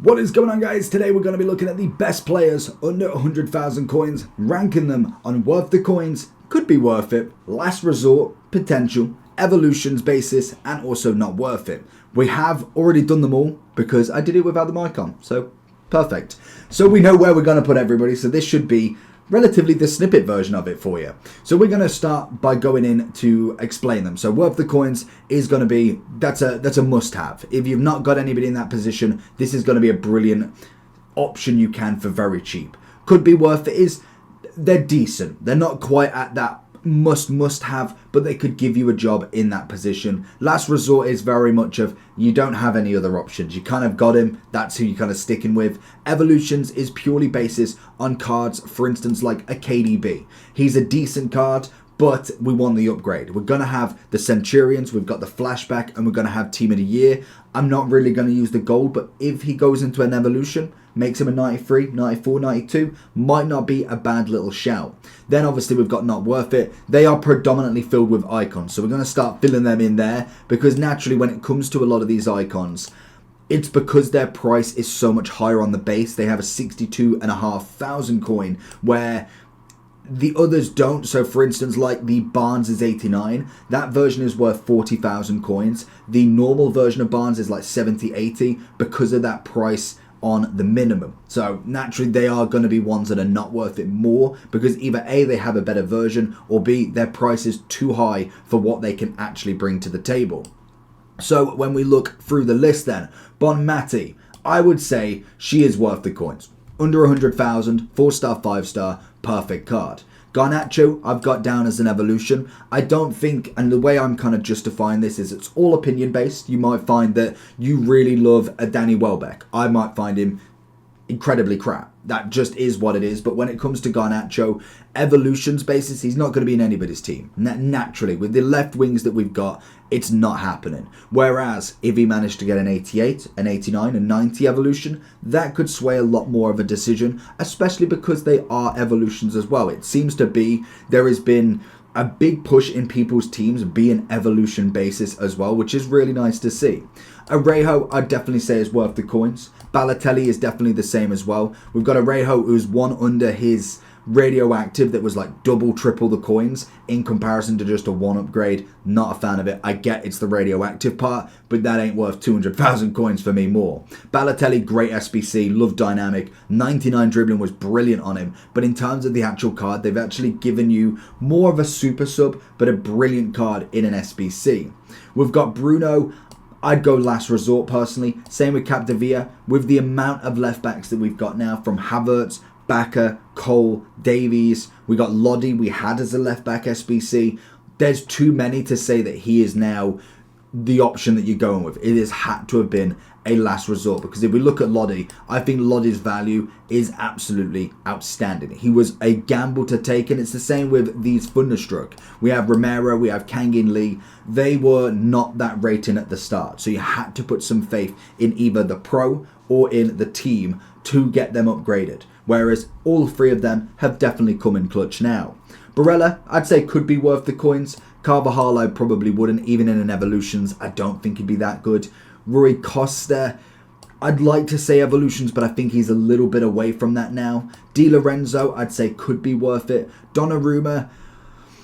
What is going on, guys? Today we're going to be looking at the best players under 100,000 coins, ranking them on worth the coins, could be worth it, last resort, potential, evolutions basis, and also not worth it. We have already done them all because I did it without the icon, so perfect. So we know where we're going to put everybody, so this should be relatively the snippet version of it for you. So we're going to start by going in to explain them. So worth the coins is going to be, that's a must-have. If you've not got anybody in that position, this is going to be a brilliant option you can for very cheap. Could be worth it is, they're decent. They're not quite at that must have, but they could give you a job in that position. Last resort is very much of you don't have any other options. You kind of got him, that's who you're kind of sticking with. Evolutions is purely basis on cards, for instance like a KDB. He's a decent card, but we want the upgrade. We're going to have the Centurions, we've got the flashback, and we're going to have Team of the Year. I'm not really going to use the gold, but if he goes into an evolution, makes him a 93, 94, 92, might not be a bad little shout. Then obviously we've got not worth it. They are predominantly filled with icons, so we're going to start filling them in there, because naturally when it comes to a lot of these icons, it's because their price is so much higher on the base. They have a 62,500 coin, where the others don't. So for instance, like the Barnes is 89, that version is worth 40,000 coins. The normal version of Barnes is like 70, 80 because of that price on the minimum. So naturally they are going to be ones that are not worth it more, because either A, they have a better version, or B, their price is too high for what they can actually bring to the table. So when we look through the list then, Bon Mati, I would say she is worth the coins. Under 100,000, 4-star, 5-star, perfect card. Garnacho, I've got down as an evolution. I don't think, and the way I'm kind of justifying this is it's all opinion based. You might find that you really love a Danny Welbeck. I might find him incredibly crap. That just is what it is. But when it comes to Garnacho, evolutions basis, he's not going to be in anybody's team. Naturally, with the left wings that we've got, it's not happening. Whereas, if he managed to get an 88, an 89, a 90 evolution, that could sway a lot more of a decision, especially because they are evolutions as well. It seems to be there has been a big push in people's teams being evolution basis as well, which is really nice to see. Arejo, I'd definitely say is worth the coins. Balotelli is definitely the same as well. We've got Arejo who's one under his radioactive that was like double, triple the coins in comparison to just a one upgrade. Not a fan of it. I get it's the radioactive part, but that ain't worth 200,000 coins for me more. Balotelli, great SBC, love dynamic, 99 dribbling was brilliant on him, but in terms of the actual card, they've actually given you more of a super sub, but a brilliant card in an SBC. We've got Bruno. I'd go last resort personally. Same with Capdevia. With the amount of left backs that we've got now, from Havertz, Baka, Cole, Davies, we got Lodi we had as a left back SBC. There's too many to say that he is now the option that you're going with. It has had to have been a last resort, because if we look at Lodi, I think Lodi's value is absolutely outstanding. He was a gamble to take, and it's the same with these Thunderstruck. We have Romero, we have Kangin Lee. They were not that rating at the start, so you had to put some faith in either the pro or in the team to get them upgraded. Whereas all three of them have definitely come in clutch now. Barella, I'd say could be worth the coins. Carvajal, I probably wouldn't. Even in an evolutions, I don't think he'd be that good. Rui Costa, I'd like to say evolutions, but I think he's a little bit away from that now. Di Lorenzo, I'd say could be worth it. Donnarumma,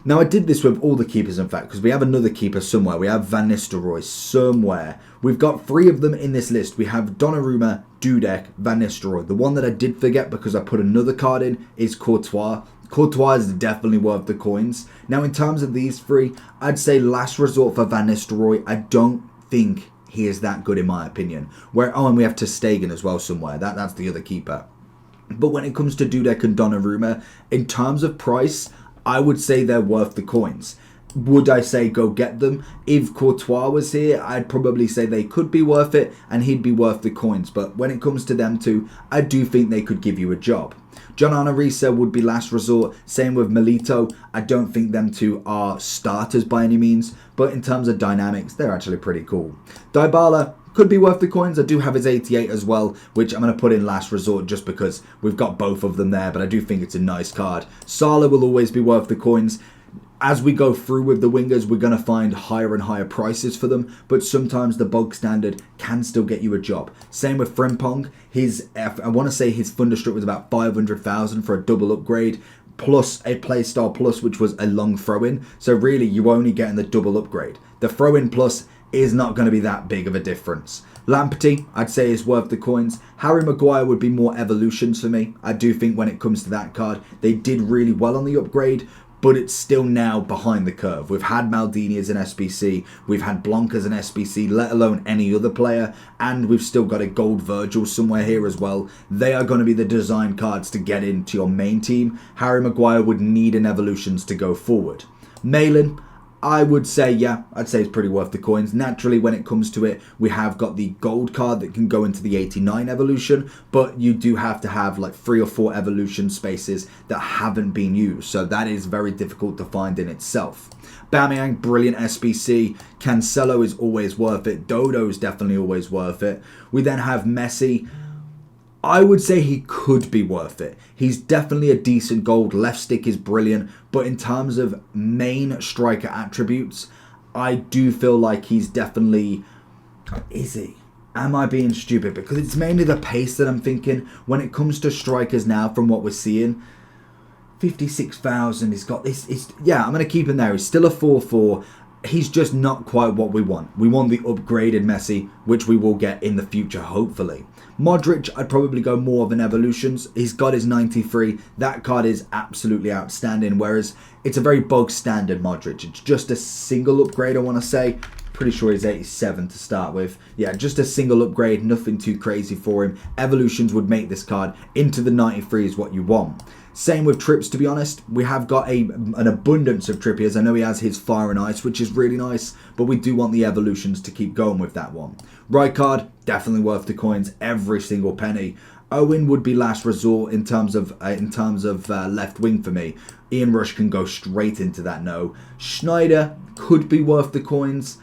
now I did this with all the keepers in fact, because we have another keeper somewhere. We have Van Nistelrooy somewhere. We've got three of them in this list. We have Donnarumma, Dudek, Van Nistelrooy. The one that I did forget because I put another card in is Courtois. Courtois is definitely worth the coins. Now in terms of these three, I'd say last resort for Van Nistelrooy. I don't think he is that good in my opinion. And we have Ter Stegen as well somewhere. That's the other keeper. But when it comes to Dudek and Donnarumma, in terms of price, I would say they're worth the coins. Would I say go get them? If Courtois was here, I'd probably say they could be worth it and he'd be worth the coins. But when it comes to them two, I do think they could give you a job. John Arisa would be last resort. Same with Milito. I don't think them two are starters by any means, but in terms of dynamics, they're actually pretty cool. Dybala could be worth the coins. I do have his 88 as well, which I'm going to put in last resort just because we've got both of them there, but I do think it's a nice card. Salah will always be worth the coins. As we go through with the wingers, we're going to find higher and higher prices for them, but sometimes the bog standard can still get you a job. Same with Frimpong. I want to say his Thunderstruck was about 500,000 for a double upgrade, plus a Playstyle Plus, which was a long throw-in. So really, you're only getting the double upgrade. The throw-in plus is not going to be that big of a difference. Lamptey, I'd say, is worth the coins. Harry Maguire would be more evolutions for me. I do think when it comes to that card, they did really well on the upgrade, but it's still now behind the curve. We've had Maldini as an SBC, we've had Blanc as an SBC, let alone any other player, and we've still got a gold Virgil somewhere here as well. They are going to be the design cards to get into your main team. Harry Maguire would need an evolutions to go forward. Malin, I would say, yeah, I'd say it's pretty worth the coins. Naturally, when it comes to it, we have got the gold card that can go into the 89 evolution, but you do have to have like 3 or 4 evolution spaces that haven't been used. So that is very difficult to find in itself. Aubameyang, brilliant SBC. Cancelo is always worth it. Dodo is definitely always worth it. We then have Messi. I would say he could be worth it. He's definitely a decent gold. Left stick is brilliant. But in terms of main striker attributes, I do feel like he's definitely... Is he? Am I being stupid? Because it's mainly the pace that I'm thinking. When it comes to strikers now, from what we're seeing, 56,000, he's got this... yeah, I'm going to keep him there. He's still a 4-4. He's just not quite what we want. We want the upgraded Messi, which we will get in the future, hopefully. Modric, I'd probably go more of an evolutions. He's got his 93. That card is absolutely outstanding, whereas it's a very bog standard Modric. It's just a single upgrade, I want to say. Pretty sure he's 87 to start with. Yeah, just a single upgrade, nothing too crazy for him. Evolutions would make this card into the 93 is what you want. Same with Trips, to be honest. We have got an abundance of Trippiers. I know he has his Fire and Ice, which is really nice, but we do want the evolutions to keep going with that one. Right card, definitely worth the coins, every single penny. Owen would be last resort in terms of left wing for me. Ian Rush can go straight into that no. Schneider could be worth the coins.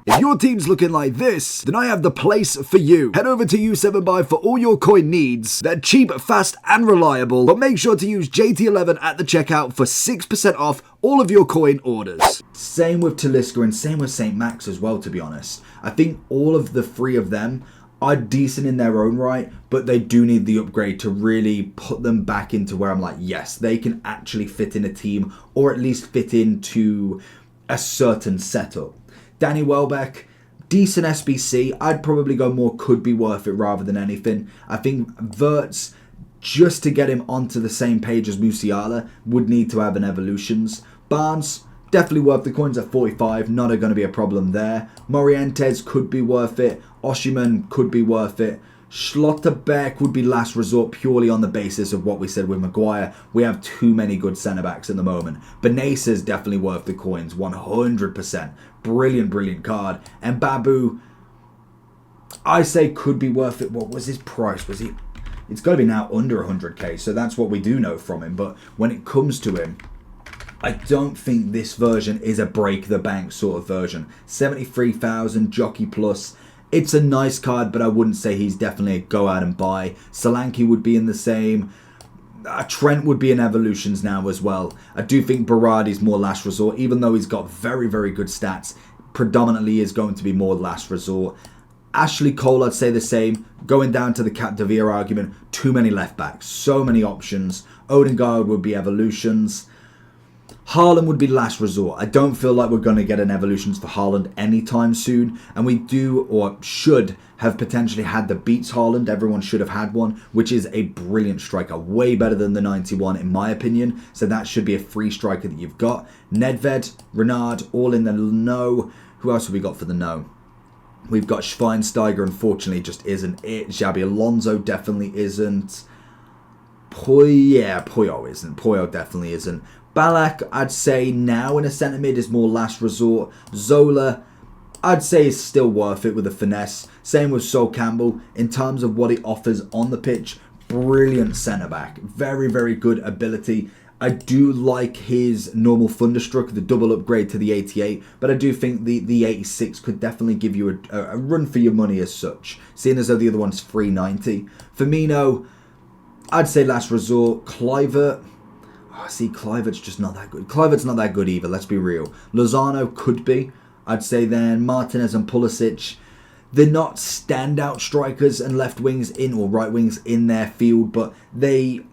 If your team's looking like this, then I have the place for you. Head over to U7Buy for all your coin needs. They're cheap, fast, and reliable, but make sure to use JT11 at the checkout for 6% off all of your coin orders. Same with Talisca and same with St. Max as well, to be honest. I think all of the 3 of them are decent in their own right, but they do need the upgrade to really put them back into where I'm like, yes, they can actually fit in a team, or at least fit into a certain setup. Danny Welbeck, decent SBC. I'd probably go more could be worth it rather than anything. I think Wirtz, just to get him onto the same page as Musiala, would need to have an evolutions. Barnes, definitely worth the coins at 45. Not going to be a problem there. Morientes could be worth it. Oshiman could be worth it. Schlotterbeck would be last resort purely on the basis of what we said with Maguire. We have too many good centre-backs at the moment. Benacer is definitely worth the coins, 100%. Brilliant, brilliant card. And Babu, I say could be worth it. What was his price? Was he... It's got to be now under 100k, so that's what we do know from him. But when it comes to him, I don't think this version is a break-the-bank sort of version. 73,000, Jockey Plus... It's a nice card, but I wouldn't say he's definitely a go out and buy. Solanke would be in the same. Trent would be in evolutions now as well. I do think Berardi's more last resort, even though he's got very, very good stats. Predominantly is going to be more last resort. Ashley Cole, I'd say the same. Going down to the Cap de Vere argument, too many left backs, so many options. Odegaard would be evolutions. Haaland would be last resort. I don't feel like we're going to get an evolutions for Haaland anytime soon. And we do, or should, have potentially had the Beats Haaland. Everyone should have had one, which is a brilliant striker. Way better than the 91 in my opinion. So that should be a free striker that you've got. Nedved, Renard, all in the no. Who else have we got for the no? We've got Schweinsteiger, unfortunately, just isn't it. Xabi Alonso definitely isn't. Puyo isn't. Puyo definitely isn't. Ballack, I'd say now in a centre mid is more last resort. Zola, I'd say is still worth it with a finesse. Same with Sol Campbell. In terms of what he offers on the pitch, brilliant centre back. Very, very good ability. I do like his normal Thunderstruck, the double upgrade to the 88, but I do think the 86 could definitely give you a run for your money as such, seeing as though the other one's 390. Firmino, I'd say last resort. Kluivert, Oh, see, Kluivert's just not that good. Kluivert's not that good either, let's be real. Lozano could be. I'd say then Martinez and Pulisic, they're not standout strikers and left wings in or right wings in their field, but they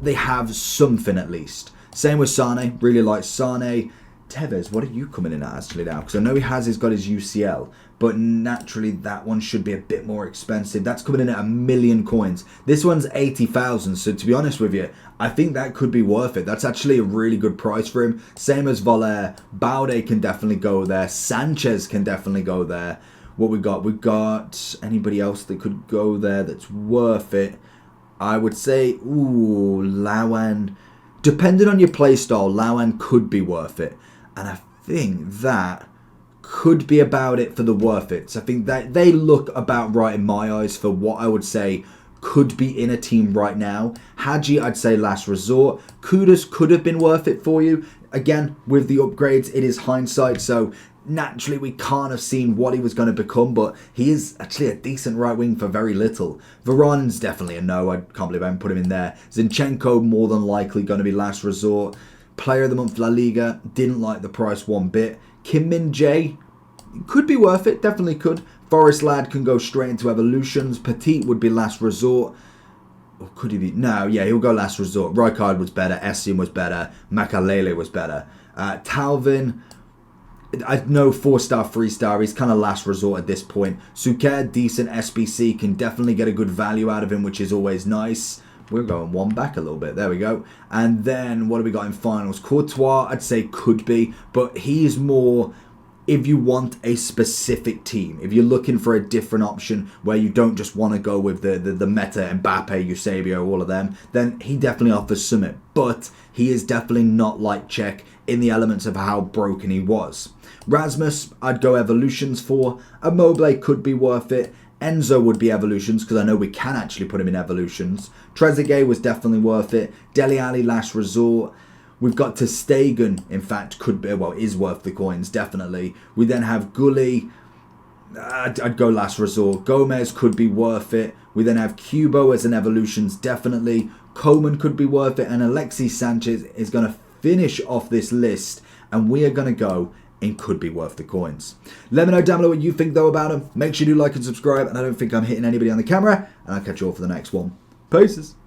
have something at least. Same with Sane. Really like Sane. Tevez, what are you coming in at actually now? Because I know he's got his UCL, but naturally that one should be a bit more expensive. That's coming in at 1,000,000 coins. This one's 80,000. So to be honest with you, I think that could be worth it. That's actually a really good price for him. Same as Voler. Baude can definitely go there. Sanchez can definitely go there. What we got? We got anybody else that could go there that's worth it? I would say, Lawan. Depending on your playstyle, Lawan could be worth it. And I think that could be about it for the worth it. So I think that they look about right in my eyes for what I would say could be in a team right now. Hadji, I'd say last resort. Kudus could have been worth it for you. Again, with the upgrades, it is hindsight. So naturally, we can't have seen what he was going to become, but he is actually a decent right wing for very little. Varane's definitely a no. I can't believe I haven't put him in there. Zinchenko, more than likely going to be last resort. Player of the month, La Liga. Didn't like the price one bit. Kim Min Jae could be worth it. Definitely could. Forest Lad can go straight into evolutions. Petit would be last resort. Or could he be? No, yeah, he'll go last resort. Rijkaard was better. Essien was better. Makalele was better. Talvin, I know 4-star, 3-star. He's kind of last resort at this point. Suker, decent SBC. Can definitely get a good value out of him, which is always nice. We're going one back a little bit. There we go. And then what have we got in finals? Courtois, I'd say could be. But he's more if you want a specific team. If you're looking for a different option where you don't just want to go with the Meta, Mbappe, Eusebio, all of them, then he definitely offers something. But he is definitely not like Czech in the elements of how broken he was. Rasmus, I'd go evolutions for. Immobile could be worth it. Enzo would be evolutions because I know we can actually put him in evolutions. Trezeguet was definitely worth it. Dele Alli last resort. We've got Ter Stegen, in fact, could be, well, is worth the coins, definitely. We then have Gully. I'd go last resort. Gomez could be worth it. We then have Kubo as an evolutions, definitely. Coleman could be worth it. And Alexis Sanchez is going to finish off this list. And we are going to go in could be worth the coins. Let me know down below what you think, though, about them. Make sure you do like and subscribe. And I don't think I'm hitting anybody on the camera. And I'll catch you all for the next one. Peace.